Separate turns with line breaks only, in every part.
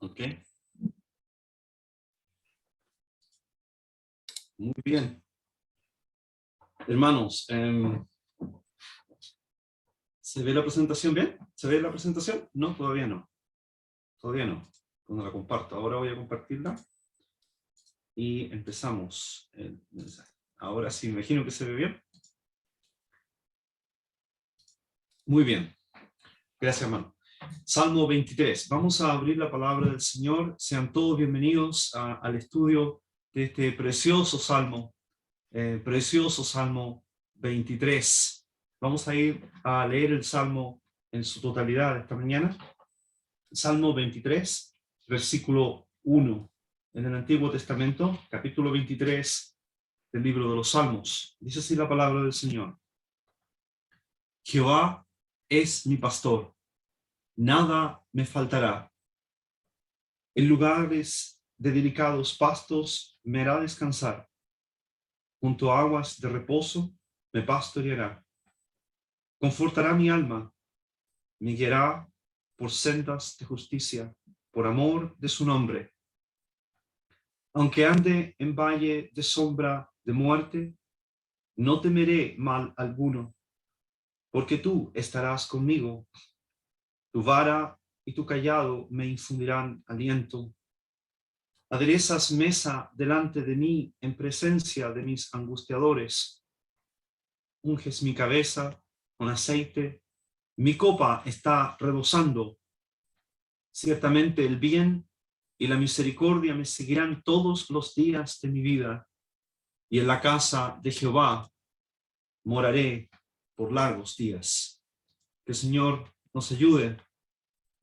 Ok. Muy bien. Hermanos, ¿se ve la presentación bien? ¿Se ve la presentación? No, todavía no. Todavía no. Cuando la comparto. Ahora voy a compartirla. Y empezamos el mensaje. Ahora sí, me imagino que se ve bien. Muy bien. Gracias, hermano. Salmo 23. Vamos a abrir la palabra del Señor. Sean todos bienvenidos al estudio de este precioso Salmo. Precioso Salmo 23. Vamos a ir a leer el Salmo en su totalidad esta mañana. Salmo 23, versículo 1. En el Antiguo Testamento, capítulo 23 del libro de los Salmos. Dice así la palabra del Señor. Jehová es mi pastor, nada me faltará. En lugares de delicados pastos me hará descansar. Junto a aguas de reposo me pastoreará. Confortará mi alma, me guiará por sendas de justicia, por amor de su nombre. Aunque ande en valle de sombra de muerte, no temeré mal alguno, porque tú estarás conmigo. Tu vara y tu cayado me infundirán aliento. Aderezas mesa delante de mí en presencia de mis angustiadores. Unges mi cabeza con aceite, mi copa está rebosando. Ciertamente el bien y la misericordia me seguirán todos los días de mi vida, y en la casa de Jehová moraré por largos días. Que el Señor nos ayude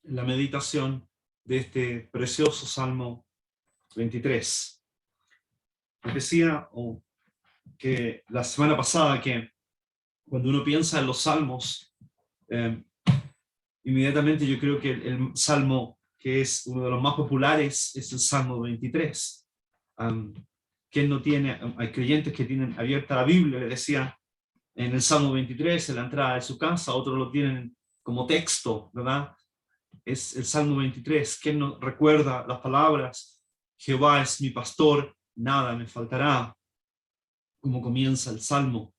en la meditación de este precioso Salmo 23. Les decía que la semana pasada que cuando uno piensa en los salmos, inmediatamente yo creo que el salmo que es uno de los más populares es el Salmo 23. ¿Quién no tiene? Hay creyentes que tienen abierta la Biblia, le decía, en el Salmo 23, en la entrada de su casa, otros lo tienen como texto, ¿verdad? Es el Salmo 23. ¿Quién no recuerda las palabras? Jehová es mi pastor, nada me faltará. Como comienza el Salmo.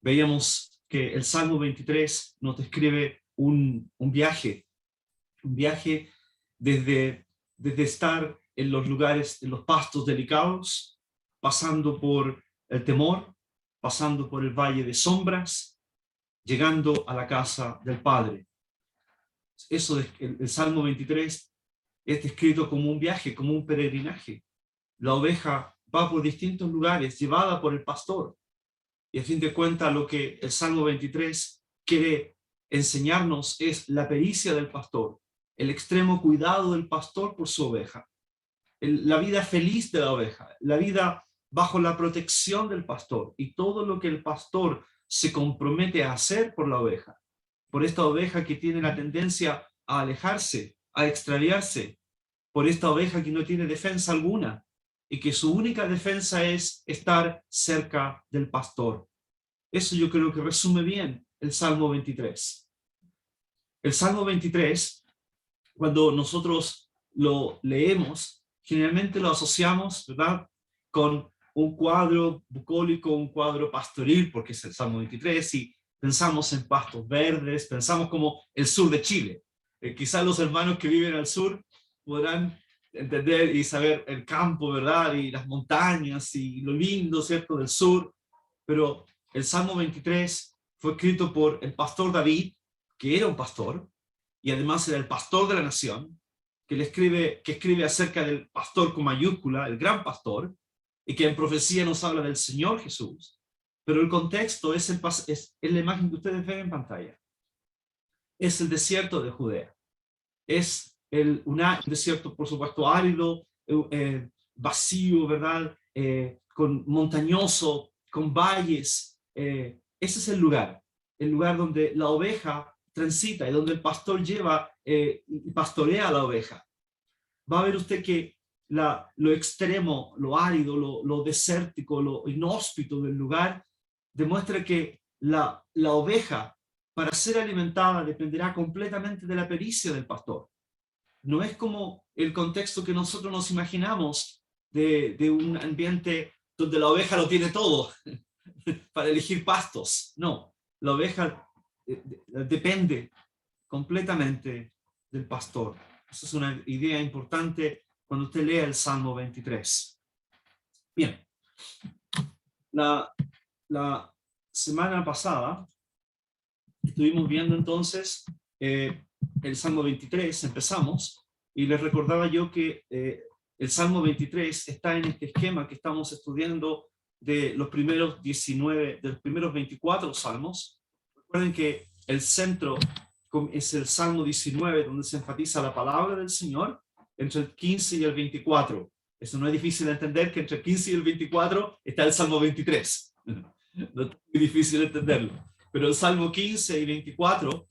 Veíamos que el Salmo 23 nos describe un viaje desde estar en los lugares, en los pastos delicados, pasando por el temor, pasando por el valle de sombras, llegando a la casa del Padre. Eso, el Salmo 23 es descrito como un viaje, como un peregrinaje. La oveja va por distintos lugares, llevada por el pastor. Y a fin de cuentas, lo que el Salmo 23 quiere enseñarnos es la pericia del pastor, el extremo cuidado del pastor por su oveja, la vida feliz de la oveja, la vida bajo la protección del pastor y todo lo que el pastor se compromete a hacer por la oveja, por esta oveja que tiene la tendencia a alejarse, a extraviarse, por esta oveja que no tiene defensa alguna y que su única defensa es estar cerca del pastor. Eso yo creo que resume bien el Salmo 23. El Salmo 23, cuando nosotros lo leemos, generalmente lo asociamos, ¿verdad?, con un cuadro bucólico, un cuadro pastoril, porque es el Salmo 23, y pensamos en pastos verdes, pensamos como el sur de Chile. Quizás los hermanos que viven al sur podrán entender y saber el campo, ¿verdad?, y las montañas y lo lindo, ¿cierto?, del sur, pero el Salmo 23 fue escrito por el pastor David, que era un pastor, y además era el pastor de la nación, que escribe acerca del pastor con mayúscula, el gran pastor, y que en profecía nos habla del Señor Jesús. Pero el contexto es la imagen que ustedes ven en pantalla. Es el desierto de Judea. Es un desierto, por supuesto, árido, vacío, ¿verdad? Con montañoso, con valles. Ese es el lugar donde la oveja transita y donde el pastor lleva y pastorea a la oveja. Va a ver usted que lo extremo, lo árido, lo desértico, lo inhóspito del lugar demuestra que la oveja, para ser alimentada, dependerá completamente de la pericia del pastor. no es como el contexto que nosotros nos imaginamos de un ambiente donde la oveja lo tiene todo para elegir pastos. No, la oveja depende completamente del pastor. Esa es una idea importante cuando usted lea el Salmo 23. Bien, la semana pasada estuvimos viendo entonces el Salmo 23, empezamos, y les recordaba yo que el Salmo 23 está en este esquema que estamos estudiando de los primeros 19, de los primeros 24 salmos. Recuerden que el centro es el Salmo 19, donde se enfatiza la palabra del Señor, entre el 15 y el 24. Eso no es difícil de entender, que entre el 15 y el 24 está el Salmo 23. No es muy difícil de entenderlo. Pero el Salmo 15 y 24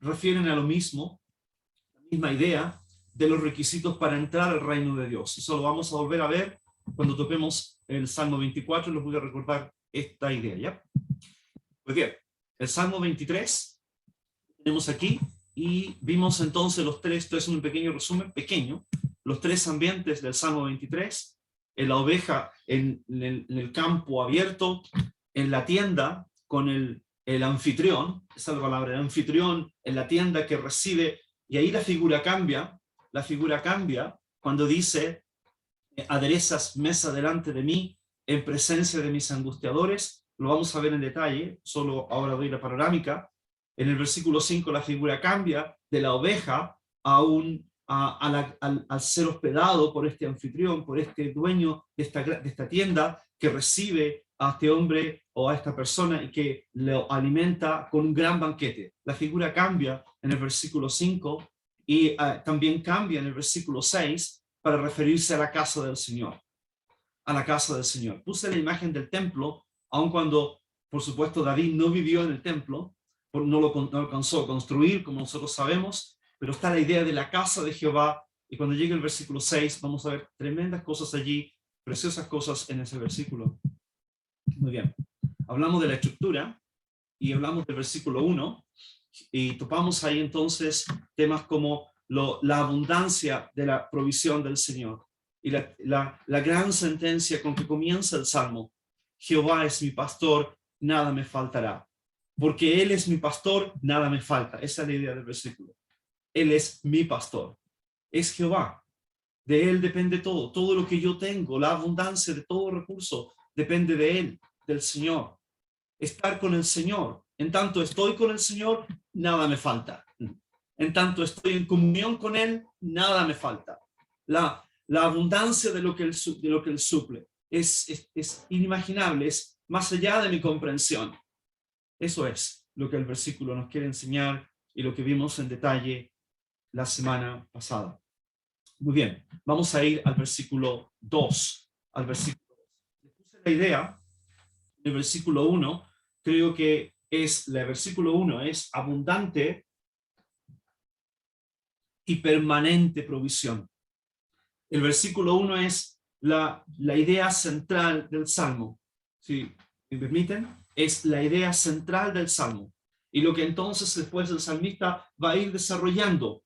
refieren a lo mismo, la misma idea de los requisitos para entrar al reino de Dios. Eso lo vamos a volver a ver cuando toquemos el Salmo 24, les voy a recordar esta idea, ¿ya? Pues bien, el Salmo 23 tenemos aquí, y vimos entonces los tres, esto es un pequeño resumen, pequeño, los tres ambientes del Salmo 23, en la oveja en el campo abierto, en la tienda con el anfitrión, esa es la palabra, el anfitrión en la tienda que recibe, y ahí la figura cambia cuando dice, aderezas mesa delante de mí en presencia de mis angustiadores. Lo vamos a ver en detalle, solo ahora doy la panorámica. En el versículo 5 la figura cambia de la oveja al ser hospedado por este anfitrión, por este dueño de esta tienda que recibe a este hombre o a esta persona y que lo alimenta con un gran banquete. La figura cambia en el versículo 5 y también cambia en el versículo 6 para referirse a la casa del Señor. A la casa del Señor. Puse la imagen del templo, aun cuando, por supuesto, David no vivió en el templo, no lo alcanzó a construir, como nosotros sabemos, pero está la idea de la casa de Jehová, y cuando llegue el versículo 6 vamos a ver tremendas cosas allí, preciosas cosas en ese versículo. Muy bien, hablamos de la estructura y hablamos del versículo 1 y topamos ahí entonces temas como la abundancia de la provisión del Señor y la gran sentencia con que comienza el Salmo: Jehová es mi pastor, nada me faltará. Porque Él es mi pastor, nada me falta. Esa es la idea del versículo. Él es mi pastor. Es Jehová. De Él depende todo. Todo lo que yo tengo, la abundancia de todo recurso, depende de Él, del Señor. Estar con el Señor. En tanto estoy con el Señor, nada me falta. En tanto estoy en comunión con Él, nada me falta. La abundancia de lo que Él suple es inimaginable, es más allá de mi comprensión. Eso es lo que el versículo nos quiere enseñar y lo que vimos en detalle la semana pasada. Muy bien, vamos a ir al versículo 2. Al versículo 2. Les puse la idea del versículo 1, creo que el versículo 1 es abundante y permanente provisión. El versículo 1 es la idea central del Salmo. Si me permiten, es la idea central del Salmo. Y lo que entonces después el salmista va a ir desarrollando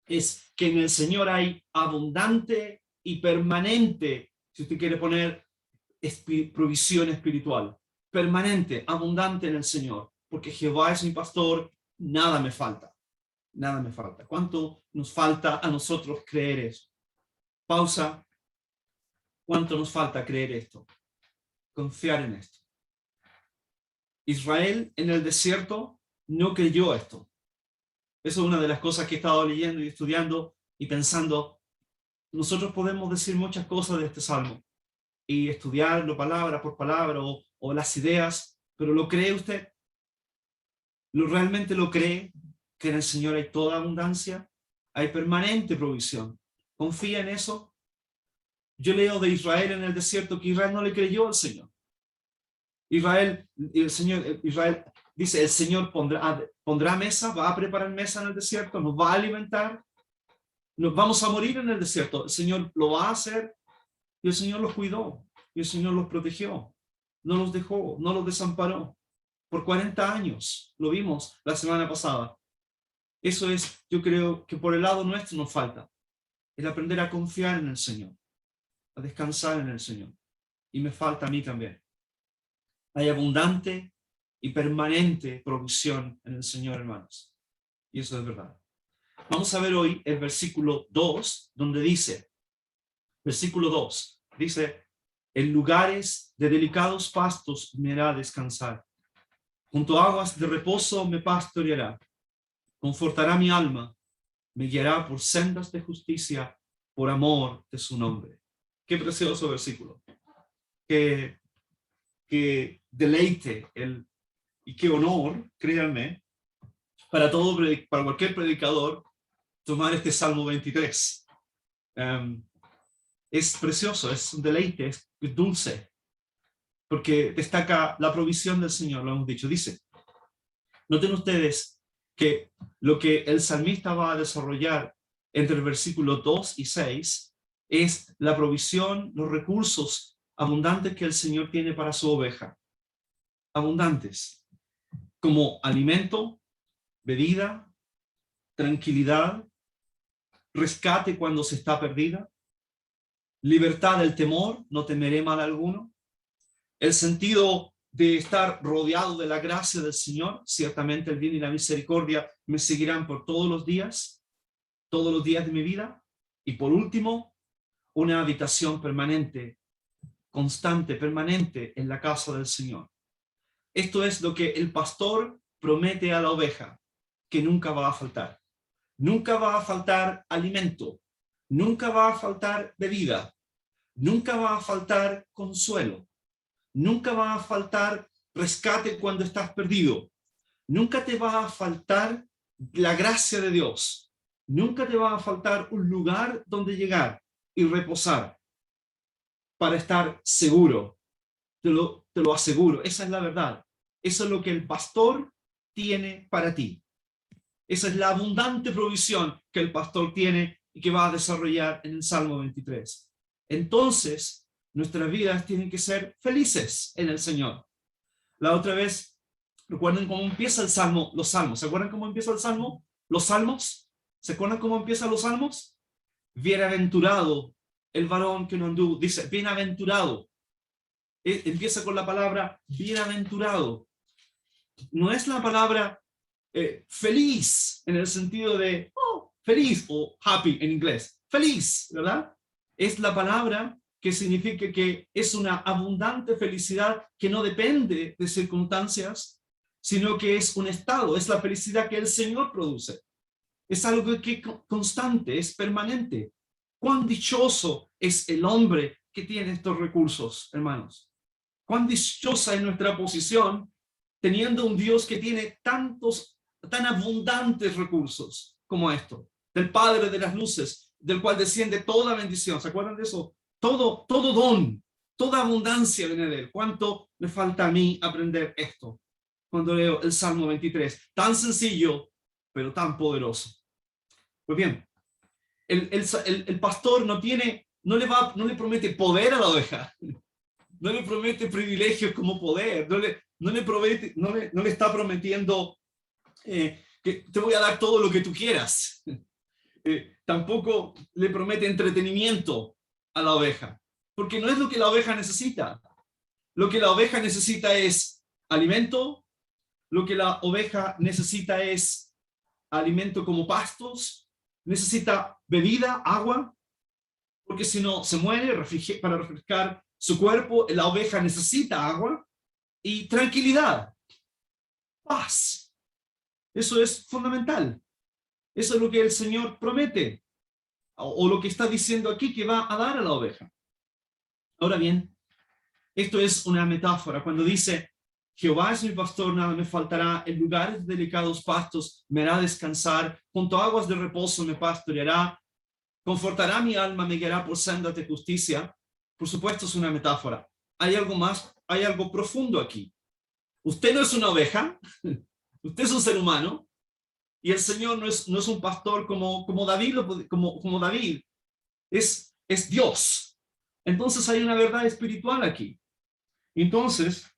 es que en el Señor hay abundante y permanente, si usted quiere poner provisión espiritual, permanente, abundante en el Señor, porque Jehová es mi pastor, nada me falta, nada me falta. ¿Cuánto nos falta a nosotros creer eso? Pausa. ¿Cuánto nos falta creer esto? Confiar en esto. Israel en el desierto no creyó esto. Eso es una de las cosas que he estado leyendo y estudiando y pensando. Nosotros podemos decir muchas cosas de este salmo y estudiarlo palabra por palabra o las ideas, pero ¿lo cree usted? ¿Realmente lo cree? ¿Que en el Señor hay toda abundancia? ¿Hay permanente provisión? ¿Confía en eso? Yo leo de Israel en el desierto que Israel no le creyó al Señor. Israel dice, el Señor pondrá mesa, va a preparar mesa en el desierto, nos va a alimentar, nos vamos a morir en el desierto. El Señor lo va a hacer, y el Señor los cuidó, y el Señor los protegió, no los dejó, no los desamparó. Por 40 años, lo vimos la semana pasada. Eso es, yo creo que por el lado nuestro nos falta, el aprender a confiar en el Señor, a descansar en el Señor. Y me falta a mí también. Hay abundante y permanente provisión en el Señor, hermanos. Y eso es verdad. Vamos a ver hoy el versículo 2, donde dice, versículo 2, dice, en lugares de delicados pastos me hará descansar. Junto a aguas de reposo me pastoreará. Confortará mi alma. Me guiará por sendas de justicia, por amor de su nombre. Qué precioso versículo. Qué deleite y qué honor, créanme, para cualquier predicador tomar este Salmo 23. Es precioso, es un deleite, es dulce, porque destaca la provisión del Señor, lo hemos dicho. Dice, noten ustedes que lo que el salmista va a desarrollar entre el versículo 2 y 6 es la provisión, los recursos abundantes que el Señor tiene para su oveja. Abundantes, como alimento, bebida, tranquilidad, rescate cuando se está perdida, libertad del temor, no temeré mal alguno, el sentido de estar rodeado de la gracia del Señor, ciertamente el bien y la misericordia me seguirán por todos los días de mi vida, y por último, una habitación permanente, constante, permanente en la casa del Señor. Esto es lo que el pastor promete a la oveja, que nunca va a faltar. Nunca va a faltar alimento, nunca va a faltar bebida, nunca va a faltar consuelo, nunca va a faltar rescate cuando estás perdido, nunca te va a faltar la gracia de Dios, nunca te va a faltar un lugar donde llegar y reposar para estar seguro. Te lo aseguro, esa es la verdad. Eso es lo que el pastor tiene para ti. Esa es la abundante provisión que el pastor tiene y que va a desarrollar en el Salmo 23. Entonces, nuestras vidas tienen que ser felices en el Señor. La otra vez, recuerden cómo empieza el Salmo, los Salmos. ¿Se acuerdan cómo empieza el Salmo? Los Salmos. ¿Se acuerdan cómo empiezan los Salmos? Bienaventurado el varón que no anduvo. Dice, bienaventurado. Empieza con la palabra bienaventurado. No es la palabra feliz en el sentido de feliz o happy en inglés. Feliz, ¿verdad? Es la palabra que significa que es una abundante felicidad que no depende de circunstancias, sino que es un estado, es la felicidad que el Señor produce. Es algo que es constante, es permanente. Cuán dichoso es el hombre que tiene estos recursos, hermanos. Cuán dichosa es nuestra posición teniendo un Dios que tiene tan abundantes recursos como esto, del Padre de las luces, del cual desciende toda bendición. ¿Se acuerdan de eso? Todo don, toda abundancia viene de él. ¿Cuánto me falta a mí aprender esto cuando leo el Salmo 23? Tan sencillo, pero tan poderoso. Pues bien, el pastor no le promete poder a la oveja, no le promete privilegios como poder, no le está prometiendo que te voy a dar todo lo que tú quieras. Tampoco le promete entretenimiento a la oveja, porque no es lo que la oveja necesita. Lo que la oveja necesita es alimento, lo que la oveja necesita es alimento como pastos, necesita bebida, agua, porque si no se muere. Para refrescar su cuerpo, la oveja necesita agua, y tranquilidad, paz. Eso es fundamental. Eso es lo que el Señor promete, o lo que está diciendo aquí que va a dar a la oveja. Ahora bien, esto es una metáfora. Cuando dice, Jehová es mi pastor, nada me faltará, en lugares de delicados pastos me hará descansar, junto a aguas de reposo me pastoreará, confortará mi alma, me guiará por sendas de justicia. Por supuesto es una metáfora. Hay algo más, hay algo profundo aquí. Usted no es una oveja, usted es un ser humano, y el Señor no es un pastor como David, como David. Es Dios. Entonces hay una verdad espiritual aquí. Entonces,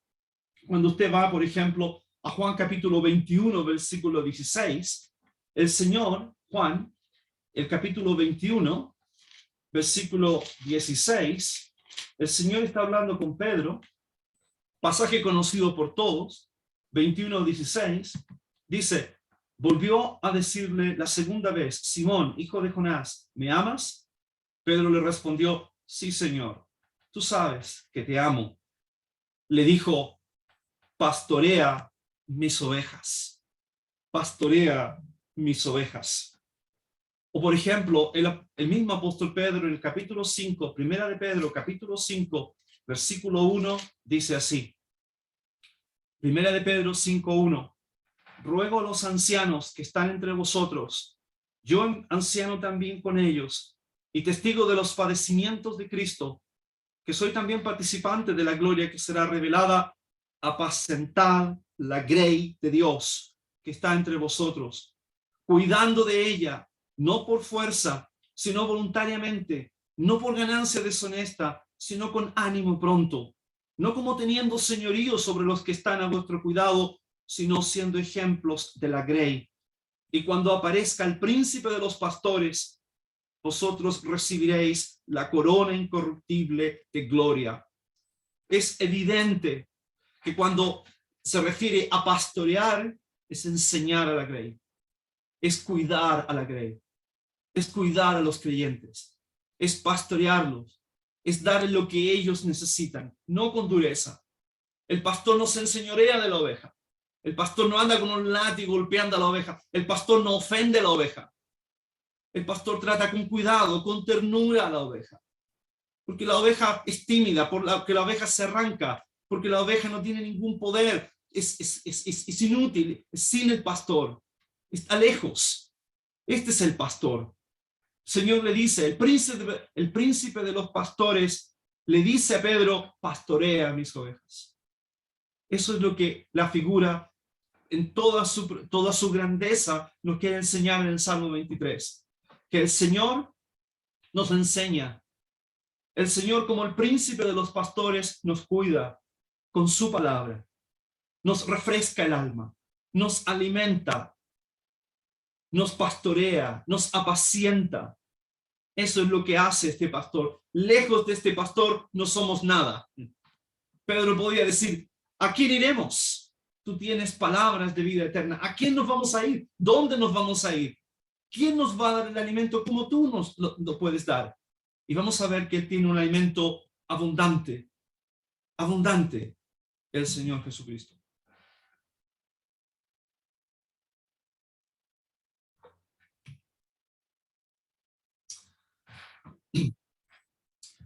cuando usted va, por ejemplo, a Juan capítulo 21, versículo 16, el Señor, Juan, el capítulo 21, versículo 16, el Señor está hablando con Pedro, pasaje conocido por todos, 21:16, dice, volvió a decirle la segunda vez, Simón, hijo de Jonás, ¿me amas? Pedro le respondió, sí, Señor, tú sabes que te amo. Le dijo, pastorea mis ovejas, pastorea mis ovejas. O por ejemplo, el mismo apóstol Pedro en el capítulo 5, primera de Pedro, capítulo 5, versículo 1, dice así. Primera de Pedro 5:1. Ruego a los ancianos que están entre vosotros, yo anciano también con ellos, y testigo de los padecimientos de Cristo, que soy también participante de la gloria que será revelada, apacentad la grey de Dios que está entre vosotros, cuidando de ella, no por fuerza, sino voluntariamente, no por ganancia deshonesta, sino con ánimo pronto, no como teniendo señorío sobre los que están a vuestro cuidado, sino siendo ejemplos de la grey. Y cuando aparezca el príncipe de los pastores, vosotros recibiréis la corona incorruptible de gloria. Es evidente que cuando se refiere a pastorear, es enseñar a la grey, es cuidar a la grey, es cuidar a los creyentes, es pastorearlos, es darles lo que ellos necesitan, no con dureza. El pastor no se enseñorea de la oveja, el pastor no anda con un látigo golpeando a la oveja, el pastor no ofende a la oveja. El pastor trata con cuidado, con ternura a la oveja. Porque la oveja es tímida, porque la oveja se arranca, porque la oveja no tiene ningún poder, es inútil, es sin el pastor, está lejos. Este es el pastor. El Señor le dice, el príncipe de los pastores le dice a Pedro, pastorea mis ovejas. Eso es lo que la figura en toda su grandeza nos quiere enseñar en el Salmo 23. Que el Señor nos enseña. El Señor, como el príncipe de los pastores, nos cuida con su palabra, nos refresca el alma, nos alimenta, nos pastorea, nos apacienta. Eso es lo que hace este pastor. Lejos de este pastor no somos nada. Pedro podía decir, ¿a quién iremos? Tú tienes palabras de vida eterna. ¿A quién nos vamos a ir? ¿Dónde nos vamos a ir? ¿Quién nos va a dar el alimento como tú nos lo puedes dar? Y vamos a ver que tiene un alimento abundante, abundante, el Señor Jesucristo.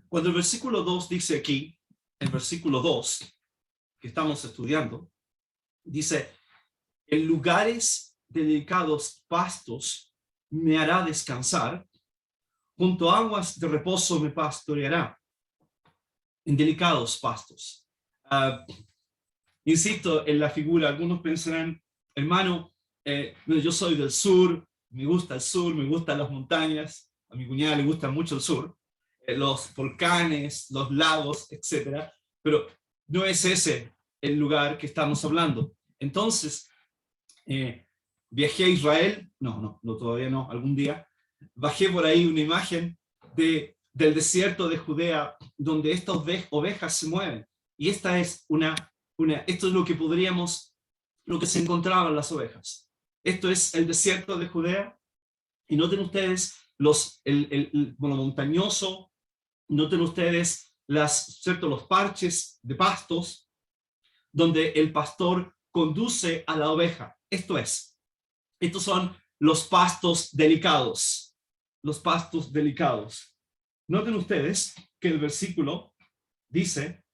Cuando el versículo 2 dice aquí, el versículo 2, que estamos estudiando, dice, en lugares de delicados pastos me hará descansar, junto a aguas de reposo me pastoreará, en delicados pastos. Insisto en la figura, algunos pensarán, hermano, yo soy del sur, me gusta el sur, me gustan las montañas, a mi cuñada le gusta mucho el sur, los volcanes, los lagos, etc. Pero no es ese el lugar que estamos hablando. Entonces, viajé a Israel, no, todavía no, algún día, bajé por ahí una imagen del desierto de Judea, donde estas ovejas se mueven, y esta es esto es lo que se encontraban las ovejas. Esto es el desierto de Judea, y noten ustedes lo montañoso, noten ustedes los parches de pastos, donde el pastor conduce a la oveja. Estos son los pastos delicados, los pastos delicados. Noten ustedes que el versículo dice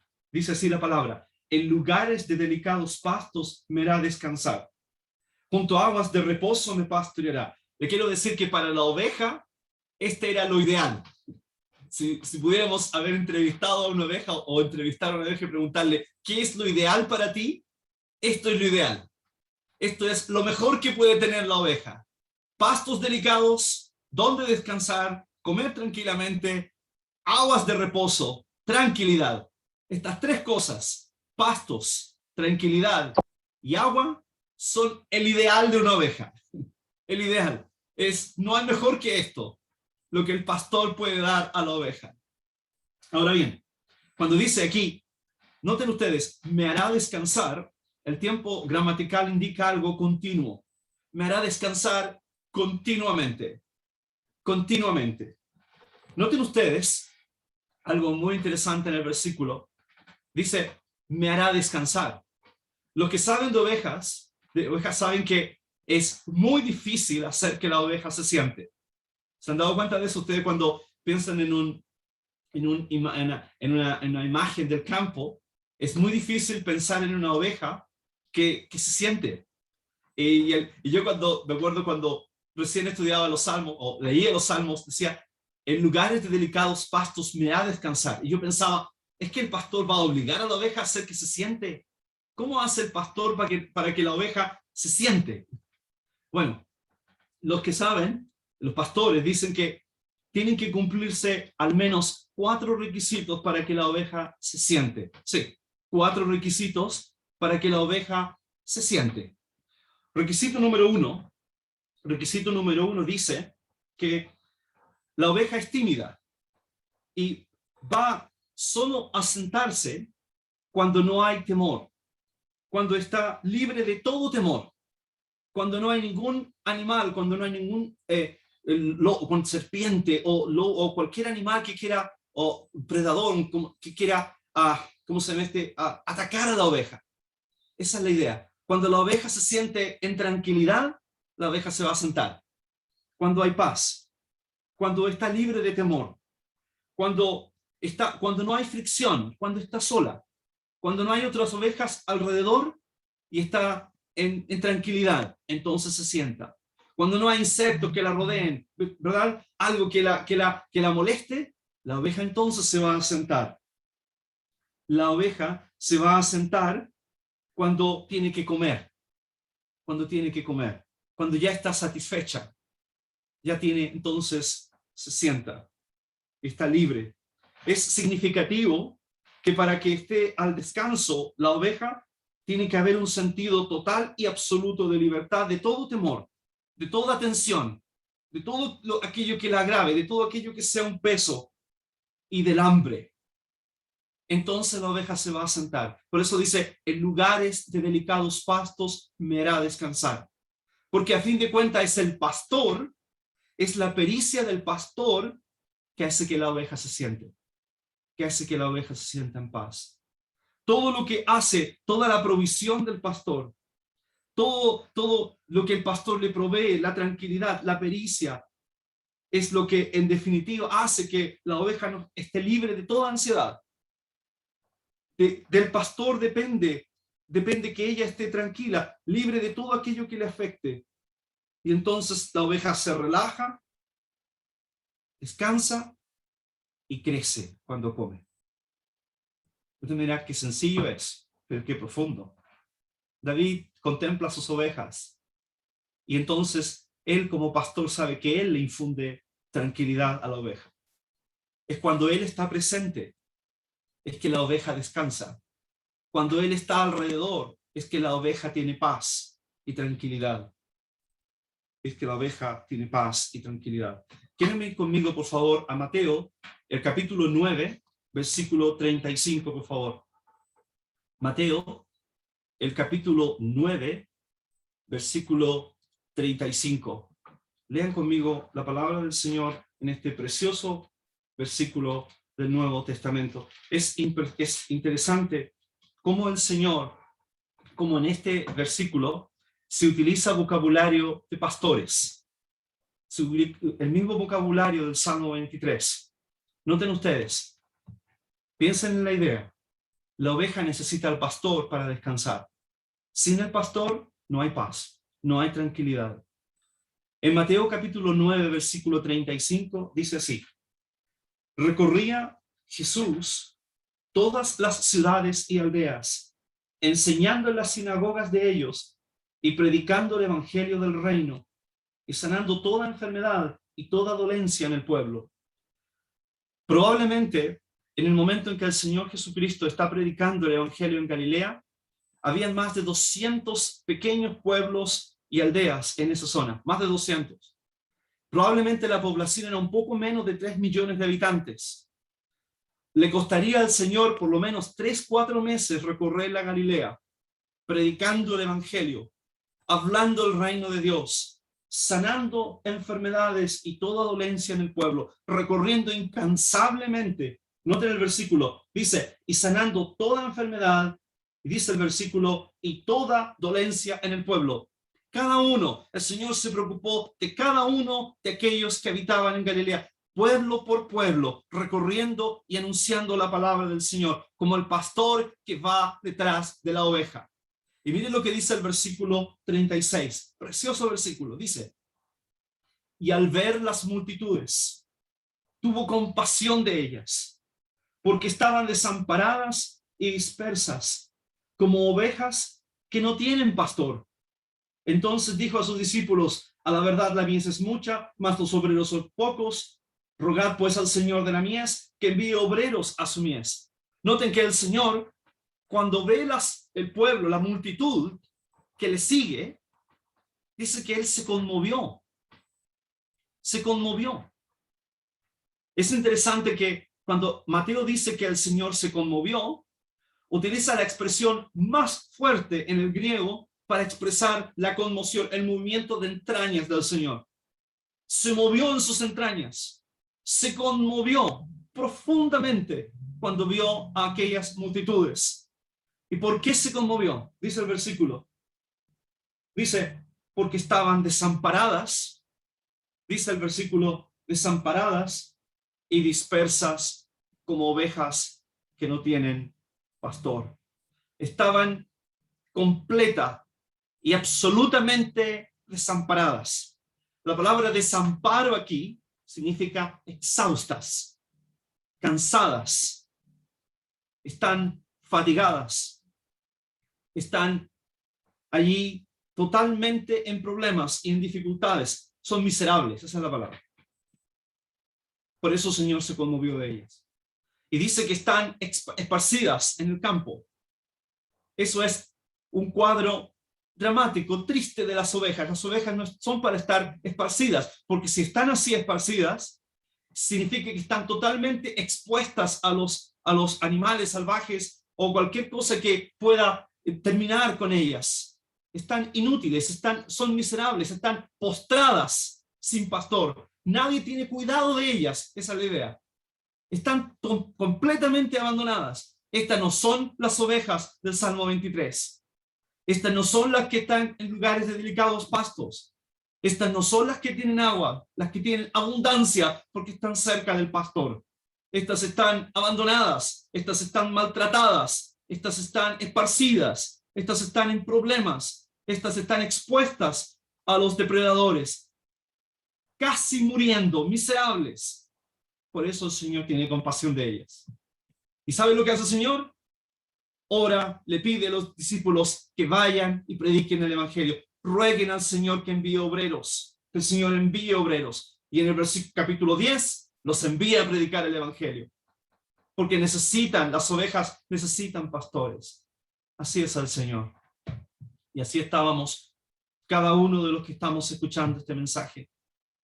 así la palabra, en lugares de delicados pastos me hará descansar, junto a aguas de reposo me pastoreará. Le quiero decir que para la oveja, este era lo ideal. Si pudiéramos haber entrevistado a una oveja o entrevistar a una oveja y preguntarle, ¿qué es lo ideal para ti? Esto es lo ideal. Esto es lo mejor que puede tener la oveja. Pastos delicados, donde descansar, comer tranquilamente, aguas de reposo, tranquilidad. Estas tres cosas, pastos, tranquilidad y agua, son el ideal de una oveja. el ideal. No hay mejor que esto, lo que el pastor puede dar a la oveja. Ahora bien, cuando dice aquí, noten ustedes, me hará descansar, el tiempo gramatical indica algo continuo. Me hará descansar continuamente. Continuamente. Noten ustedes algo muy interesante en el versículo. Dice, me hará descansar. Los que saben de ovejas saben que es muy difícil hacer que la oveja se siente. ¿Se han dado cuenta de eso ustedes cuando piensan en una imagen del campo? Es muy difícil pensar en una oveja que se siente. Y yo me acuerdo cuando recién estudiaba los salmos, o leía los salmos, decía, en lugares de delicados pastos me ha descansar. Y yo pensaba, ¿es que el pastor va a obligar a la oveja a hacer que se siente? ¿Cómo hace el pastor para que la oveja se siente? Bueno, los que saben, los pastores dicen que tienen que cumplirse al menos 4 requisitos para que la oveja se siente. Sí, 4 requisitos para que la oveja se siente. Requisito número uno dice que la oveja es tímida y va solo a sentarse cuando no hay temor, cuando está libre de todo temor, cuando no hay ningún animal, cuando no hay ningún con serpiente o cualquier animal que quiera, o predador que quiera, atacar a la oveja. Esa es la idea. Cuando la oveja se siente en tranquilidad, la oveja se va a sentar. Cuando hay paz, cuando está libre de temor, cuando no hay fricción, cuando está sola, cuando no hay otras ovejas alrededor y está en tranquilidad, entonces se sienta. Cuando no hay insectos que la rodeen, ¿verdad? Algo que la moleste, la oveja entonces se va a sentar. La oveja se va a sentar cuando tiene que comer, cuando ya está satisfecha, entonces se sienta, está libre. Es significativo que para que esté al descanso la oveja, tiene que haber un sentido total y absoluto de libertad, de todo temor, de toda tensión, de todo aquello que la agrave, de todo aquello que sea un peso, y del hambre. Entonces la oveja se va a sentar. Por eso dice, en lugares de delicados pastos me hará descansar. Porque a fin de cuentas es el pastor, es la pericia del pastor que hace que la oveja se siente, que hace que la oveja se sienta en paz. Todo lo que hace, toda la provisión del pastor, todo lo que el pastor le provee, la tranquilidad, la pericia, es lo que en definitiva hace que la oveja no esté libre de toda ansiedad. Del pastor depende que ella esté tranquila, libre de todo aquello que le afecte. Y entonces la oveja se relaja, descansa y crece cuando come. Usted dirá qué sencillo es, pero qué profundo. David contempla sus ovejas y entonces él como pastor sabe que él le infunde tranquilidad a la oveja. Es cuando él está presente, es que la oveja descansa. Cuando él está alrededor, es que la oveja tiene paz y tranquilidad. Es que la oveja tiene paz y tranquilidad. ¿Quieren ir conmigo, por favor, a Mateo, el capítulo 9, versículo 35, por favor? Mateo, el capítulo 9, versículo 35. Lean conmigo la palabra del Señor en este precioso versículo del Nuevo Testamento. Es interesante cómo el Señor, como en este versículo, se utiliza vocabulario de pastores. El mismo vocabulario del Salmo 23. Noten ustedes, piensen en la idea. La oveja necesita al pastor para descansar. Sin el pastor no hay paz, no hay tranquilidad. En Mateo capítulo 9, versículo 35, dice así: recorría Jesús todas las ciudades y aldeas, enseñando en las sinagogas de ellos y predicando el evangelio del reino y sanando toda enfermedad y toda dolencia en el pueblo. Probablemente, en el momento en que el Señor Jesucristo está predicando el evangelio en Galilea, habían más de 200 pequeños pueblos y aldeas en esa zona, más de 200. Probablemente la población era un poco menos de 3 millones de habitantes. Le costaría al Señor por lo menos 3-4 meses recorrer la Galilea, predicando el evangelio, hablando el reino de Dios, sanando enfermedades y toda dolencia en el pueblo, recorriendo incansablemente. Noten el versículo, dice, y sanando toda enfermedad, y dice el versículo, y toda dolencia en el pueblo. Cada uno, el Señor se preocupó de cada uno de aquellos que habitaban en Galilea, pueblo por pueblo, recorriendo y anunciando la palabra del Señor, como el pastor que va detrás de la oveja. Y miren lo que dice el versículo 36, precioso versículo, dice, y al ver las multitudes, tuvo compasión de ellas, porque estaban desamparadas y dispersas, como ovejas que no tienen pastor. Entonces dijo a sus discípulos, a la verdad la mies es mucha, mas los obreros son pocos. Rogad pues al Señor de la mies que envíe obreros a su mies. Noten que el Señor, cuando ve el pueblo, la multitud que le sigue, dice que él se conmovió. Se conmovió. Es interesante que cuando Mateo dice que el Señor se conmovió, utiliza la expresión más fuerte en el griego para expresar la conmoción, el movimiento de entrañas del Señor. Se movió en sus entrañas, se conmovió profundamente cuando vio a aquellas multitudes. ¿Y por qué se conmovió? Dice el versículo. Dice, porque estaban desamparadas, dice el versículo, desamparadas y dispersas como ovejas que no tienen pastor. Estaban completa y absolutamente desamparadas. La palabra desamparo aquí significa exhaustas, cansadas, están fatigadas, están allí totalmente en problemas y en dificultades, son miserables, esa es la palabra. Por eso el Señor se conmovió de ellas. Y dice que están esparcidas en el campo. Eso es un cuadro dramático, triste de las ovejas. Las ovejas no son para estar esparcidas, porque si están así esparcidas, significa que están totalmente expuestas a los animales salvajes o cualquier cosa que pueda terminar con ellas. Están inútiles, son miserables, están postradas sin pastor. Nadie tiene cuidado de ellas, esa es la idea. Están completamente abandonadas. Estas no son las ovejas del Salmo 23. Estas no son las que están en lugares de delicados pastos. Estas no son las que tienen agua, las que tienen abundancia porque están cerca del pastor. Estas están abandonadas, estas están maltratadas, estas están esparcidas, estas están en problemas, estas están expuestas a los depredadores, casi muriendo, miserables. Por eso el Señor tiene compasión de ellas. ¿Y sabe lo que hace el Señor? Ora, le pide a los discípulos que vayan y prediquen el evangelio. Rueguen al Señor que envíe obreros, que el Señor envíe obreros. Y en el capítulo 10 los envía a predicar el evangelio. Porque las ovejas necesitan pastores. Así es el Señor. Y así estábamos cada uno de los que estamos escuchando este mensaje.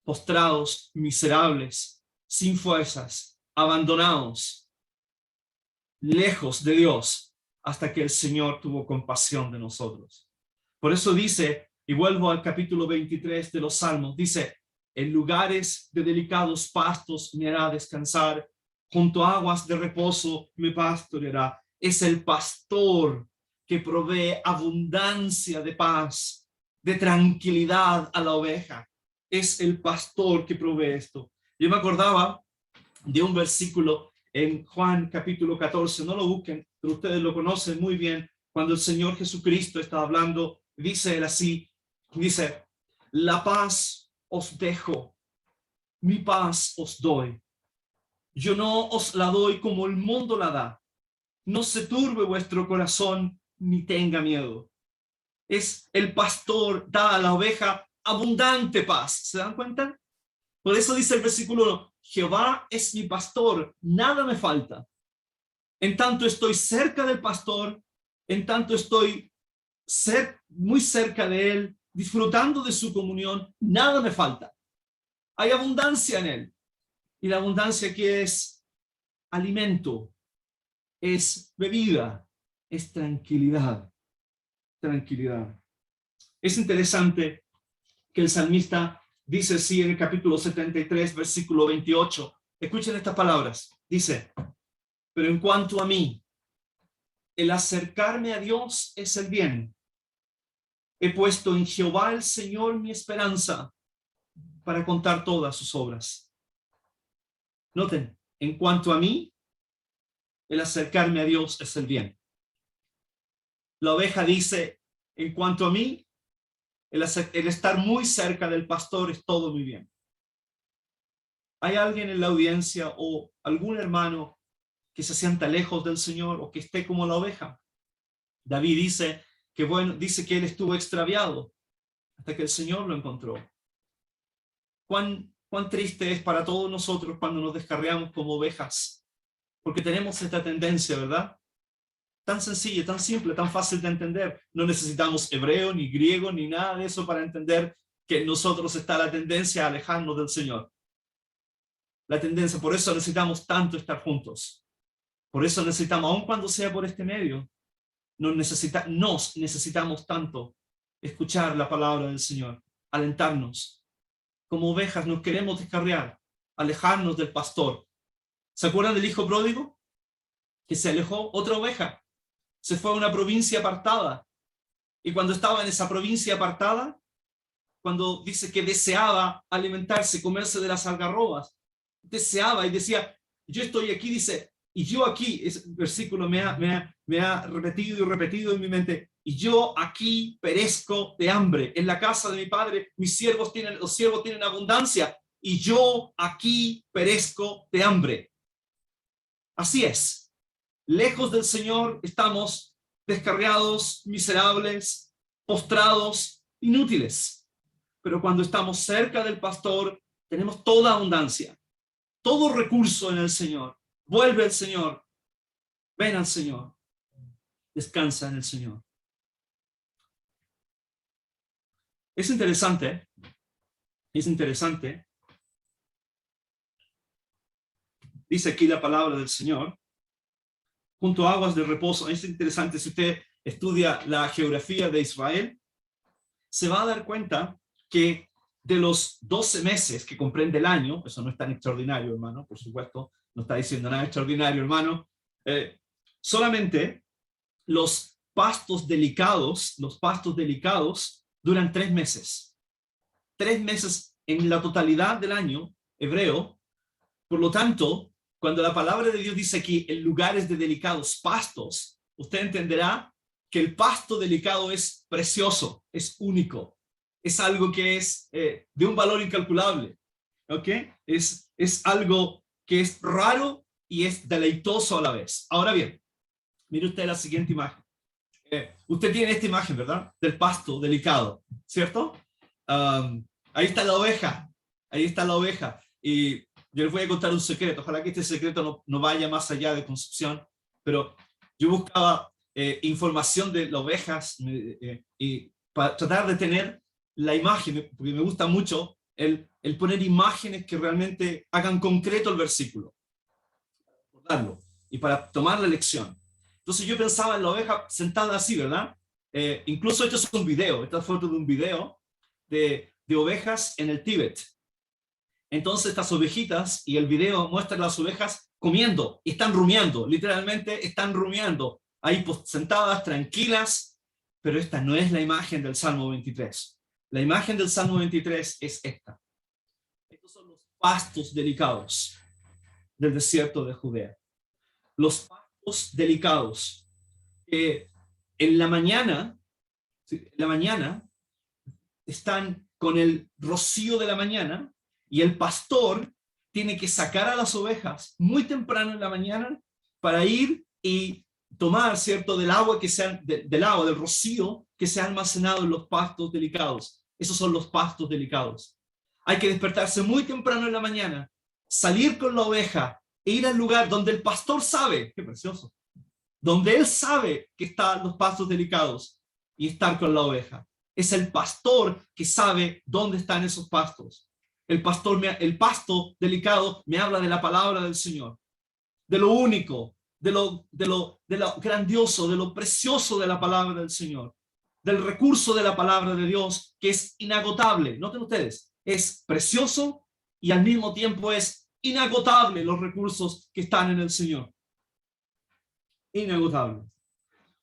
Postrados, miserables, sin fuerzas, abandonados, lejos de Dios, hasta que el Señor tuvo compasión de nosotros. Por eso dice, y vuelvo al capítulo 23 de los Salmos, dice, en lugares de delicados pastos me hará descansar, junto a aguas de reposo me pastoreará. Es el pastor que provee abundancia de paz, de tranquilidad a la oveja. Es el pastor que provee esto. Yo me acordaba de un versículo en Juan capítulo 14, no lo busquen, pero ustedes lo conocen muy bien, cuando el Señor Jesucristo está hablando, dice él así, dice, la paz os dejo, mi paz os doy. Yo no os la doy como el mundo la da. No se turbe vuestro corazón, ni tenga miedo. Es el pastor, da a la oveja abundante paz. ¿Se dan cuenta? Por eso dice el versículo 1, Jehová es mi pastor, nada me falta. En tanto estoy cerca del pastor, en tanto estoy muy cerca de él, disfrutando de su comunión, nada me falta. Hay abundancia en él. Y la abundancia que es alimento, es bebida, es tranquilidad. Tranquilidad. Es interesante que el salmista dice así en el capítulo 73, versículo 28. Escuchen estas palabras. Dice, pero en cuanto a mí, el acercarme a Dios es el bien. He puesto en Jehová el Señor mi esperanza para contar todas sus obras. Noten, en cuanto a mí, el acercarme a Dios es el bien. La oveja dice, en cuanto a mí, el estar muy cerca del pastor es todo muy bien. ¿Hay alguien en la audiencia o algún hermano que se sienta lejos del Señor o que esté como la oveja? David dice que él estuvo extraviado hasta que el Señor lo encontró. Cuán triste es para todos nosotros cuando nos descarriamos como ovejas, porque tenemos esta tendencia, ¿verdad? Tan sencilla, tan simple, tan fácil de entender. No necesitamos hebreo, ni griego, ni nada de eso para entender que en nosotros está la tendencia a alejarnos del Señor. La tendencia, por eso necesitamos tanto estar juntos. Por eso necesitamos, aun cuando sea por este medio, nos necesitamos tanto escuchar la palabra del Señor, alentarnos. Como ovejas nos queremos descarriar, alejarnos del pastor. ¿Se acuerdan del hijo pródigo? Que se alejó, otra oveja. Se fue a una provincia apartada. Y cuando estaba en esa provincia apartada, cuando dice que deseaba alimentarse, comerse de las algarrobas, deseaba y decía, yo estoy aquí, dice, y yo aquí, ese versículo me ha repetido y repetido en mi mente, y yo aquí perezco de hambre. En la casa de mi padre, los siervos tienen abundancia, y yo aquí perezco de hambre. Así es. Lejos del Señor estamos descarriados, miserables, postrados, inútiles. Pero cuando estamos cerca del pastor, tenemos toda abundancia, todo recurso en el Señor. Vuelve al Señor, ven al Señor, descansa en el Señor. Es interesante. Dice aquí la palabra del Señor. Junto a aguas de reposo. Es interesante, si usted estudia la geografía de Israel, se va a dar cuenta que de los 12 meses que comprende el año, eso no es tan extraordinario, hermano, por supuesto, no está diciendo nada extraordinario, hermano, solamente los pastos delicados duran 3 meses. 3 meses en la totalidad del año hebreo. Por lo tanto, cuando la palabra de Dios dice aquí, en lugares de delicados pastos, usted entenderá que el pasto delicado es precioso, es único, es algo que es de un valor incalculable, ¿ok? Es algo que es raro y es deleitoso a la vez. Ahora bien, mire usted la siguiente imagen. Usted tiene esta imagen, ¿verdad? Del pasto delicado, ¿cierto? Ahí está la oveja, y yo les voy a contar un secreto. Ojalá que este secreto no vaya más allá de Concepción, pero yo buscaba información de las ovejas y para tratar de tener la imagen, porque me gusta mucho el poner imágenes que realmente hagan concreto el versículo, y para tomar la lección. Entonces yo pensaba en la oveja sentada así, ¿verdad? Incluso esto es un video, esta foto de un video de ovejas en el Tíbet. Entonces estas ovejitas, y el video muestra las ovejas comiendo, y están rumiando, literalmente están rumiando, ahí sentadas, tranquilas, pero esta no es la imagen del Salmo 23. La imagen del Salmo 23 es esta. Estos son los pastos delicados del desierto de Judea. Los pastos delicados. En la mañana están con el rocío de la mañana, y el pastor tiene que sacar a las ovejas muy temprano en la mañana para ir y tomar, ¿cierto?, del agua del rocío que se ha almacenado en los pastos delicados. Esos son los pastos delicados. Hay que despertarse muy temprano en la mañana, salir con la oveja e ir al lugar donde el pastor sabe, qué precioso, donde él sabe que están los pastos delicados, y estar con la oveja. Es el pastor que sabe dónde están esos pastos. El pasto delicado me habla de la palabra del Señor, de lo único, de lo grandioso, de lo precioso de la palabra del Señor, del recurso de la palabra de Dios, que es inagotable. Noten ustedes, es precioso y al mismo tiempo es inagotable los recursos que están en el Señor. Inagotable.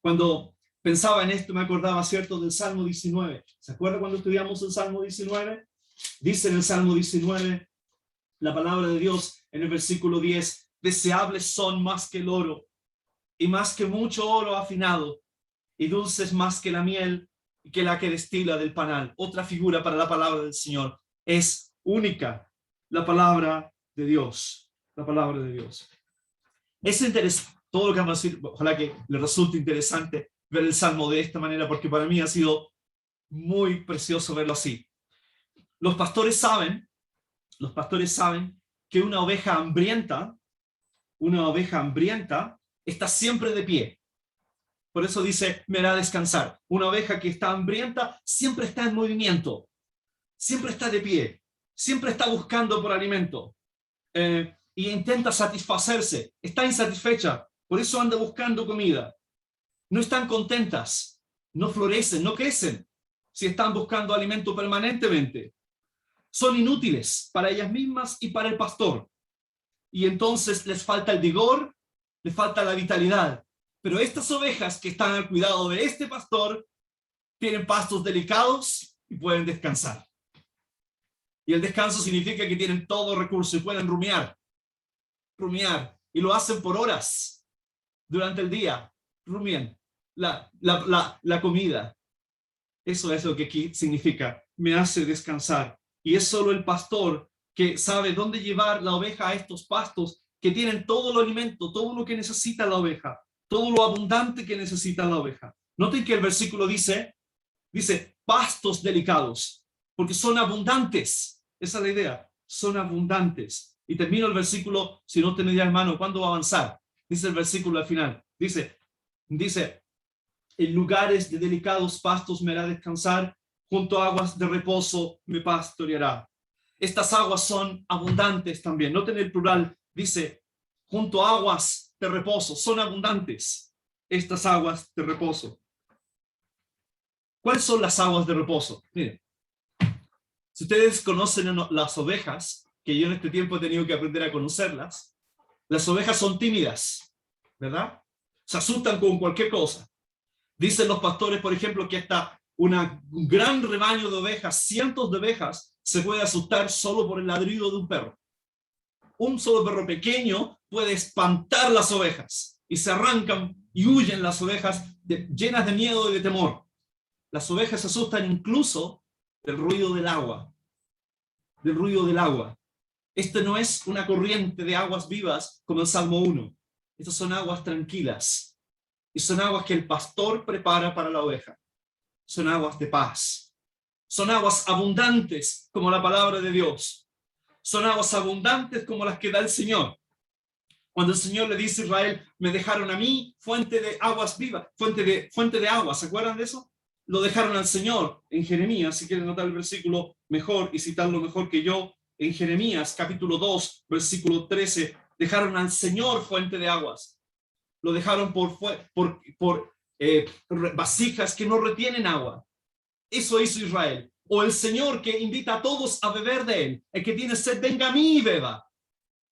Cuando pensaba en esto, me acordaba, ¿cierto?, del Salmo 19. ¿Se acuerda cuando estudiamos el Salmo 19? Dice en el Salmo 19, la palabra de Dios en el versículo 10, deseables son más que el oro, y más que mucho oro afinado, y dulces más que la miel, y que la que destila del panal. Otra figura para la palabra del Señor. Es única la palabra de Dios. La palabra de Dios. Es interesante, todo lo que vamos a decir, ojalá que le resulte interesante ver el Salmo de esta manera, porque para mí ha sido muy precioso verlo así. Los pastores saben que una oveja hambrienta está siempre de pie. Por eso dice, me hará descansar. Una oveja que está hambrienta siempre está en movimiento, siempre está de pie, siempre está buscando por alimento y intenta satisfacerse, está insatisfecha, por eso anda buscando comida. No están contentas, no florecen, no crecen si están buscando alimento permanentemente. Son inútiles para ellas mismas y para el pastor. Y entonces les falta el vigor, les falta la vitalidad. Pero estas ovejas que están al cuidado de este pastor tienen pastos delicados y pueden descansar. Y el descanso significa que tienen todo recurso y pueden rumiar. Y lo hacen por horas durante el día. Rumian la comida. Eso es lo que aquí significa, me hace descansar. Y es solo el pastor que sabe dónde llevar la oveja a estos pastos que tienen todo el alimento, todo lo que necesita la oveja, todo lo abundante que necesita la oveja. Noten que el versículo dice pastos delicados, porque son abundantes. Esa es la idea, son abundantes. Y termino el versículo, si no tenéis hermano, ¿cuándo va a avanzar? Dice el versículo al final, dice, en lugares de delicados pastos me hará descansar, junto a aguas de reposo me pastoreará. Estas aguas son abundantes también. Noten el plural, dice, junto a aguas de reposo, son abundantes estas aguas de reposo. ¿Cuáles son las aguas de reposo? Miren, si ustedes conocen las ovejas, que yo en este tiempo he tenido que aprender a conocerlas, las ovejas son tímidas, ¿verdad? Se asustan con cualquier cosa. Dicen los pastores, por ejemplo, que hasta un gran rebaño de ovejas, cientos de ovejas, se puede asustar solo por el ladrido de un perro. Un solo perro pequeño puede espantar las ovejas y se arrancan y huyen las ovejas llenas de miedo y de temor. Las ovejas se asustan incluso del ruido del agua. Del ruido del agua. Este no es una corriente de aguas vivas como el Salmo 1. Estas son aguas tranquilas. Y son aguas que el pastor prepara para la oveja. Son aguas de paz. Son aguas abundantes como la palabra de Dios. Son aguas abundantes como las que da el Señor. Cuando el Señor le dice a Israel, me dejaron a mí fuente de aguas vivas, fuente de agua, ¿se acuerdan de eso? Lo dejaron al Señor en Jeremías, si quieren notar el versículo mejor y citarlo mejor que yo, en Jeremías capítulo 2, versículo 13, dejaron al Señor fuente de aguas. Lo dejaron por vasijas que no retienen agua. Eso hizo Israel. O el Señor que invita a todos a beber de él. El que tiene sed, venga a mí y beba.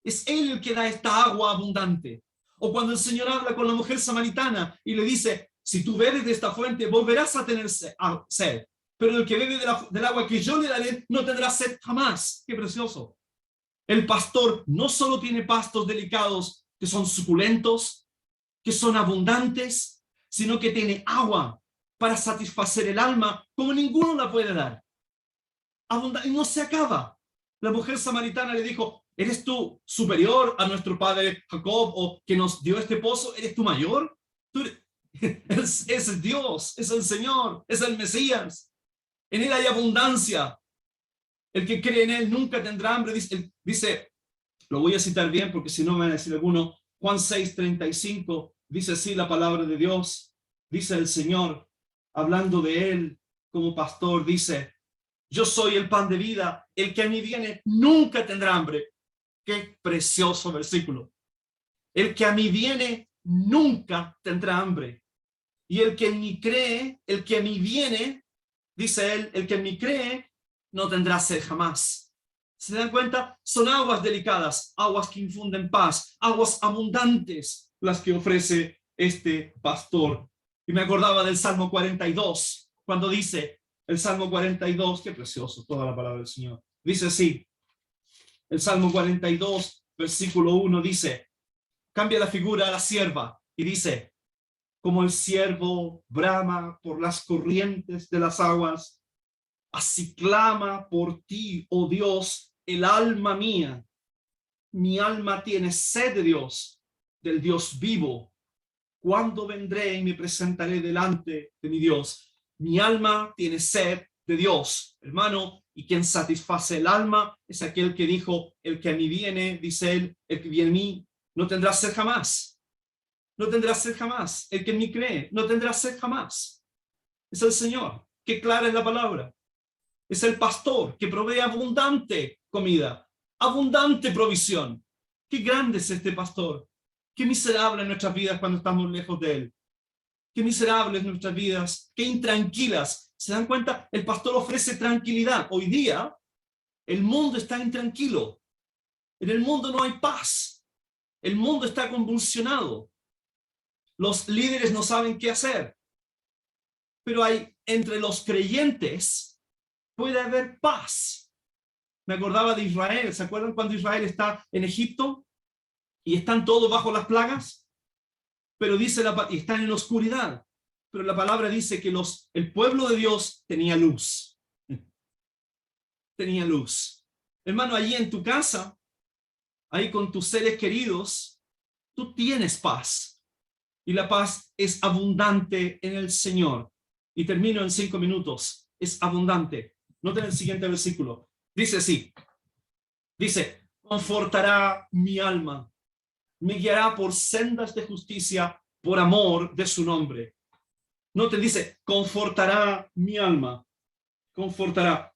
Es él el que da esta agua abundante. O cuando el Señor habla con la mujer samaritana y le dice, si tú bebes de esta fuente, volverás a tener sed. Pero el que bebe del agua que yo le daré, no tendrá sed jamás. ¡Qué precioso! El pastor no solo tiene pastos delicados que son suculentos, que son abundantes, sino que tiene agua para satisfacer el alma como ninguno la puede dar. Y no se acaba. La mujer samaritana le dijo, ¿eres tú superior a nuestro padre Jacob o que nos dio este pozo? ¿Eres tú mayor? Es Dios, es el Señor, es el Mesías. En él hay abundancia. El que cree en él nunca tendrá hambre. Dice, lo voy a citar bien porque si no me van a decir alguno, Juan 6:35, dice así la palabra de Dios, dice el Señor, hablando de él como pastor dice, yo soy el pan de vida, el que a mí viene nunca tendrá hambre. Qué precioso versículo. El que a mí viene nunca tendrá hambre. Y el que en mí cree, el que a mí viene, dice él, el que en mí cree, no tendrá sed jamás. ¿Se dan cuenta? Son aguas delicadas, aguas que infunden paz, aguas abundantes las que ofrece este pastor. Y me acordaba del Salmo 42, cuando dice, el Salmo 42, qué precioso, toda la palabra del Señor. Dice así, el Salmo 42, versículo 1 dice, cambia la figura a la sierva y dice, como el ciervo brama por las corrientes de las aguas, así clama por ti, oh Dios, el alma mía. Mi alma tiene sed de Dios, del Dios vivo. ¿Cuándo vendré y me presentaré delante de mi Dios? Mi alma tiene sed de Dios, hermano, y quien satisface el alma es aquel que dijo, el que a mí viene, dice él, el que viene a mí, no tendrá sed jamás. No tendrá sed jamás. El que en mí cree, no tendrá sed jamás. Es el Señor, que clara es la palabra. Es el pastor que provee abundante comida, abundante provisión. Qué grande es este pastor. Qué miserable en nuestras vidas cuando estamos lejos de él. Qué miserables nuestras vidas, qué intranquilas. ¿Se dan cuenta? El pastor ofrece tranquilidad. Hoy día, el mundo está intranquilo. En el mundo no hay paz. El mundo está convulsionado. Los líderes no saben qué hacer. Pero hay entre los creyentes puede haber paz. Me acordaba de Israel. ¿Se acuerdan cuando Israel está en Egipto y están todos bajo las plagas? Pero dice y están en la oscuridad. Pero la palabra dice que el pueblo de Dios tenía luz. Tenía luz. Hermano, allí en tu casa, ahí con tus seres queridos, tú tienes paz. Y la paz es abundante en el Señor. Y termino en 5 minutos. Es abundante. Noten el siguiente versículo. Dice así. Dice, confortará mi alma. Me guiará por sendas de justicia por amor de su nombre. Noten, dice, confortará mi alma. Confortará.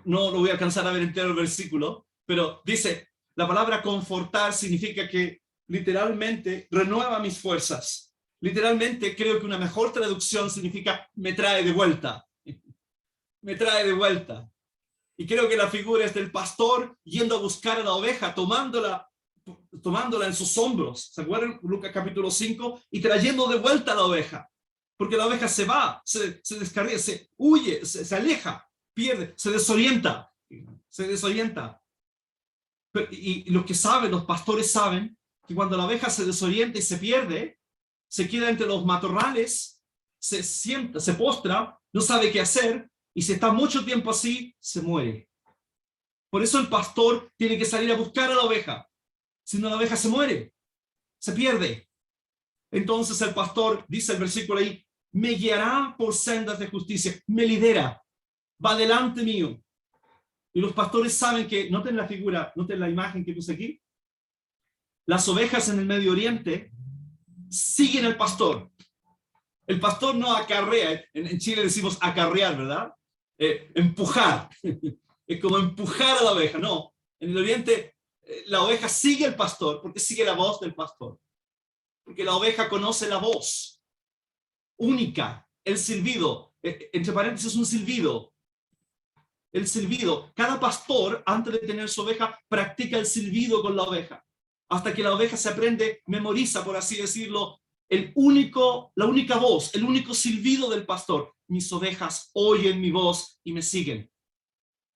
No lo voy a alcanzar a ver entero el versículo, pero dice, la palabra confortar significa que literalmente renueva mis fuerzas. Literalmente creo que una mejor traducción significa me trae de vuelta. Me trae de vuelta. Y creo que la figura es del pastor yendo a buscar a la oveja, tomándola en sus hombros. ¿Se acuerdan? Lucas capítulo 5, y trayendo de vuelta a la oveja. Porque la oveja se va, se descarría, se huye, se aleja, pierde, se desorienta. Y los que saben, los pastores saben, que cuando la oveja se desorienta y se pierde, se queda entre los matorrales, se sienta, se postra, no sabe qué hacer, y si está mucho tiempo así, se muere. Por eso el pastor tiene que salir a buscar a la oveja. Si no, la oveja se muere, se pierde. Entonces el pastor, dice el versículo ahí, me guiará por sendas de justicia, me lidera, va delante mío. Y los pastores saben que, noten la figura, noten la imagen que puse aquí, las ovejas en el Medio Oriente siguen al pastor. El pastor no acarrea, en Chile decimos acarrear, ¿verdad? Empujar. Es como empujar a la oveja, no. En el Oriente la oveja sigue al pastor porque sigue la voz del pastor. Porque la oveja conoce la voz única, el silbido, entre paréntesis un silbido. El silbido. Cada pastor, antes de tener su oveja, practica el silbido con la oveja. Hasta que la oveja se aprende, memoriza, por así decirlo, la única voz, el único silbido del pastor. Mis ovejas oyen mi voz y me siguen.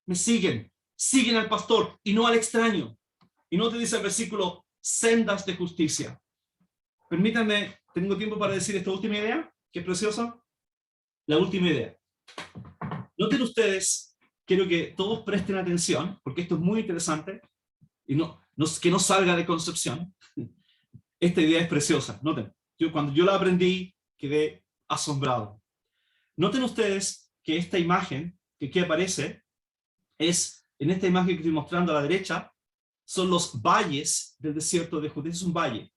Me siguen. Siguen al pastor y no al extraño. Y no te dice el versículo, sendas de justicia. Permítanme, tengo tiempo para decir esta última idea, que es preciosa. La última idea. Noten ustedes, quiero que todos presten atención, porque esto es muy interesante, y que no salga de Concepción. Esta idea es preciosa. Noten, cuando yo la aprendí, quedé asombrado. Noten ustedes que esta imagen que aquí aparece es, en esta imagen que estoy mostrando a la derecha, son los valles del desierto de Judea. Es un valle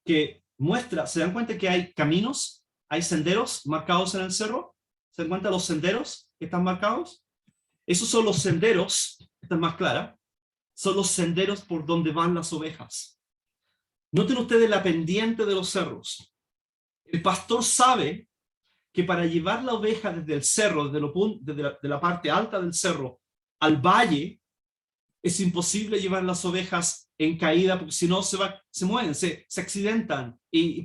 que muestra, ¿se dan cuenta que hay caminos, hay senderos marcados en el cerro? ¿Se dan cuenta los senderos que están marcados? Esos son los senderos, esta es más clara, son los senderos por donde van las ovejas. Noten ustedes la pendiente de los cerros. El pastor sabe que para llevar la oveja desde el cerro, desde la parte alta del cerro al valle, es imposible llevar las ovejas en caída, porque si no se mueren, se accidentan y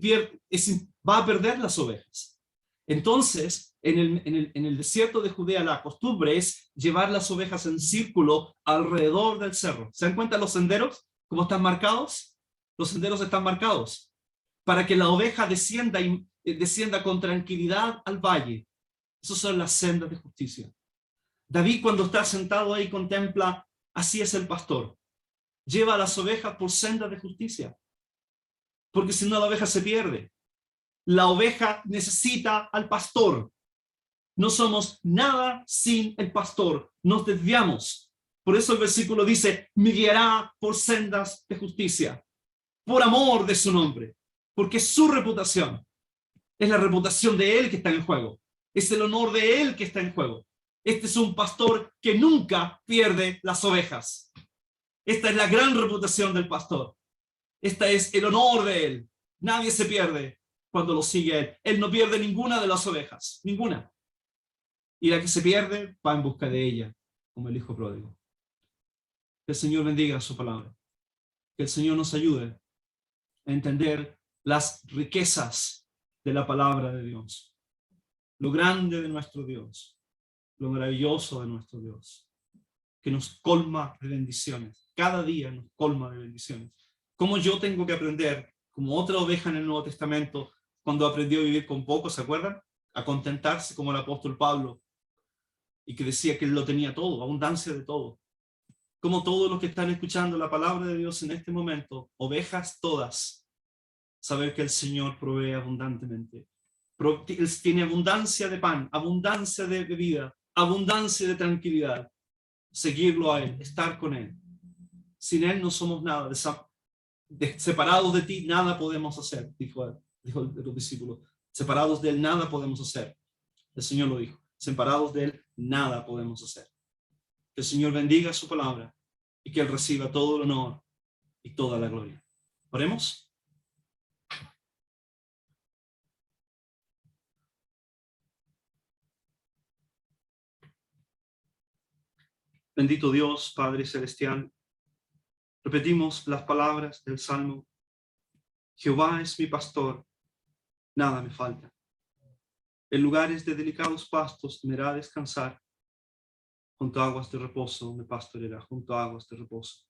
va a perder las ovejas. Entonces, en el desierto de Judea, la costumbre es llevar las ovejas en círculo alrededor del cerro. ¿Se dan cuenta los senderos? ¿Cómo están marcados? Los senderos están marcados para que la oveja descienda con tranquilidad al valle. Esas son las sendas de justicia. David, cuando está sentado ahí, contempla, así es el pastor. Lleva a las ovejas por sendas de justicia, porque si no la oveja se pierde. La oveja necesita al pastor. No somos nada sin el pastor. Nos desviamos. Por eso el versículo dice, me guiará por sendas de justicia, por amor de su nombre, porque es su reputación. Es la reputación de él que está en juego. Es el honor de él que está en juego. Este es un pastor que nunca pierde las ovejas. Esta es la gran reputación del pastor. Esta es el honor de él. Nadie se pierde cuando lo sigue a él. Él no pierde ninguna de las ovejas, ninguna. Y la que se pierde va en busca de ella, como el hijo pródigo. Que el Señor bendiga su palabra. Que el Señor nos ayude a entender las riquezas de la palabra de Dios. Lo grande de nuestro Dios. Lo maravilloso de nuestro Dios, que nos colma de bendiciones, cada día nos colma de bendiciones. Como yo tengo que aprender, como otra oveja en el Nuevo Testamento, cuando aprendió a vivir con poco, ¿se acuerdan? A contentarse como el apóstol Pablo, y que decía que él lo tenía todo, abundancia de todo. Como todos los que están escuchando la palabra de Dios en este momento, ovejas todas, saber que el Señor provee abundantemente. Él tiene abundancia de pan, abundancia de bebida, abundancia de tranquilidad. Seguirlo a Él, estar con Él. Sin Él no somos nada. Separados de ti, nada podemos hacer, dijo los discípulos. Separados de Él, nada podemos hacer. El Señor lo dijo. Separados de Él, nada podemos hacer. Que el Señor bendiga su palabra y que Él reciba todo el honor y toda la gloria. Oremos. Bendito Dios, Padre Celestial, repetimos las palabras del Salmo. Jehová es mi pastor, nada me falta. En lugares de delicados pastos me hará descansar. Junto a aguas de reposo me pastoreará, junto a aguas de reposo.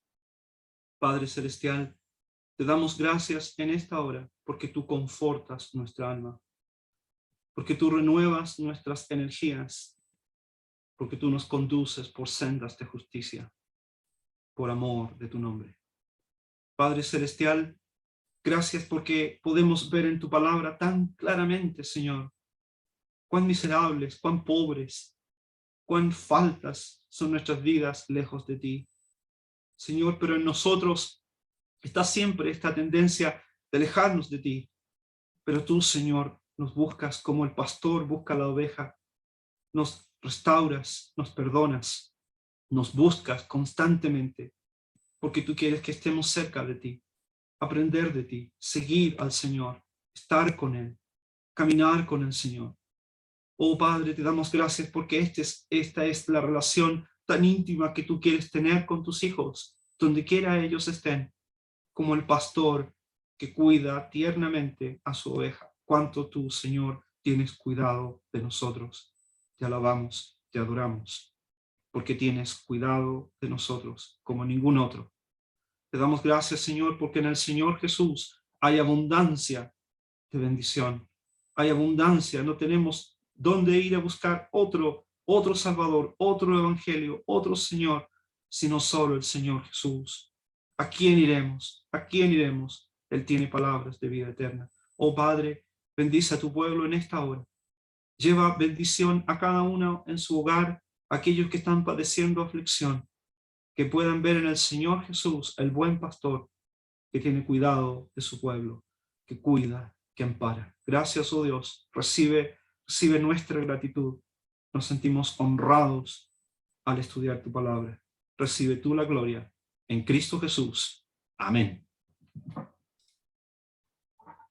Padre Celestial, te damos gracias en esta hora porque tú confortas nuestra alma, porque tú renuevas nuestras energías, porque tú nos conduces por sendas de justicia, por amor de tu nombre. Padre Celestial, gracias porque podemos ver en tu palabra tan claramente, Señor, cuán miserables, cuán pobres, cuán faltas son nuestras vidas lejos de ti. Señor, pero en nosotros está siempre esta tendencia de alejarnos de ti. Pero tú, Señor, nos buscas como el pastor busca la oveja. Nos restauras, nos perdonas, nos buscas constantemente, porque tú quieres que estemos cerca de ti, aprender de ti, seguir al Señor, estar con Él, caminar con el Señor. Oh Padre, te damos gracias porque esta es la relación tan íntima que tú quieres tener con tus hijos, donde quiera ellos estén, como el pastor que cuida tiernamente a su oveja. Cuánto tú, Señor, tienes cuidado de nosotros. Te alabamos, te adoramos, porque tienes cuidado de nosotros como ningún otro. Te damos gracias, Señor, porque en el Señor Jesús hay abundancia de bendición. Hay abundancia, no tenemos dónde ir a buscar otro Salvador, otro Evangelio, otro Señor, sino solo el Señor Jesús. ¿A quién iremos? ¿A quién iremos? Él tiene palabras de vida eterna. Oh Padre, bendice a tu pueblo en esta hora. Lleva bendición a cada uno en su hogar, aquellos que están padeciendo aflicción, que puedan ver en el Señor Jesús, el buen pastor, que tiene cuidado de su pueblo, que cuida, que ampara. Gracias, oh Dios, recibe nuestra gratitud Nos sentimos honrados al estudiar tu palabra. Recibe tú la gloria en Cristo Jesús. Amén.